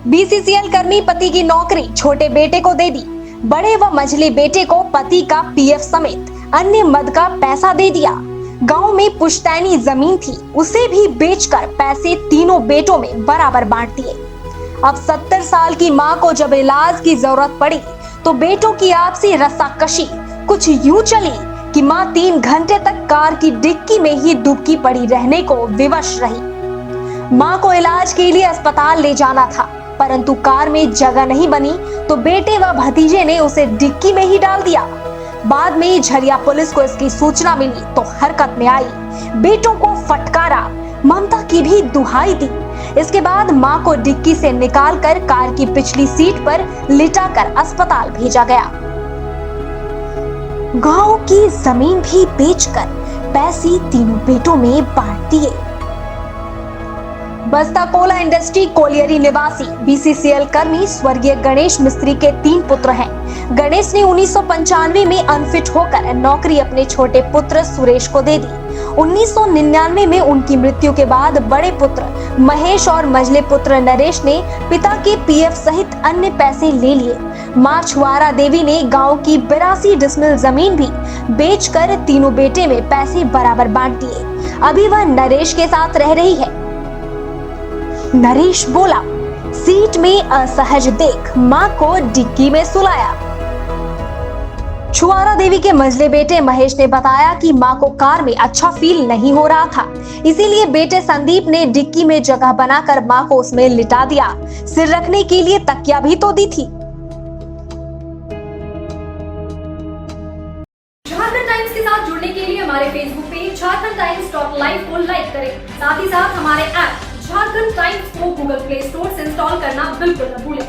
BCCL कर्मी पति की नौकरी छोटे बेटे को दे दी। बड़े व मझले बेटे को पति का पीएफ समेत अन्य मद का पैसा दे दिया। गांव में पुश्तैनी जमीन थी, उसे भी बेचकर पैसे तीनों बेटों में बराबर बांट दिए। अब 70 साल की मां को जब इलाज की जरूरत पड़ी तो बेटों की आपसी रस्साकशी कुछ यूं चली कि मां 3 घंटे तक कार की डिक्की में ही डुबकी पड़ी रहने को विवश रही। मां को इलाज के लिए अस्पताल ले जाना था, परंतु कार में जगह नहीं बनी तो बेटे व भतीजे ने उसे डिक्की में ही डाल दिया। बाद में झरिया पुलिस को इसकी सूचना मिली तो हरकत में आई, बेटों को फटकारा, ममता की भी दुहाई दी। इसके बाद मां को डिक्की से निकालकर कार की पिछली सीट पर लिटाकर अस्पताल भेजा गया। गांव की जमीन भी बेचकर पैसे तीनों बेटों में बांट दिए। बस्ता कोला इंडस्ट्री कोलियरी निवासी बीसीसीएल कर्मी स्वर्गीय गणेश मिस्त्री के 3 पुत्र हैं। गणेश ने 1995 में अनफिट होकर नौकरी अपने छोटे पुत्र सुरेश को दे दी। 1999 में उनकी मृत्यु के बाद बड़े पुत्र महेश और मझले पुत्र नरेश ने पिता के पीएफ सहित अन्य पैसे ले लिए। मां छुआरा देवी ने गांव की 82 डिसमिल जमीन भी बेचकर तीनों बेटे में पैसे बराबर बांट दिए। अभी वह नरेश के साथ रह रही है। नरेश बोला, सीट में असहज देख मां को डिक्की में सुलाया। छुआरा देवी के मझले बेटे महेश ने बताया कि मां को कार में अच्छा फील नहीं हो रहा था, इसीलिए बेटे संदीप ने डिक्की में जगह बनाकर मां को उसमें लिटा दिया। सिर रखने के लिए तकिया भी तो दी थी। झारखंड टाइम्स के साथ जुड़ने के लिए हमारे Facebook page Jharkhand times top live को लाइक करें। साथ ही साथ हमारे ऐप झारखंड टाइम्स को गूगल प्ले स्टोर से इंस्टॉल करना बिल्कुल न भूलें।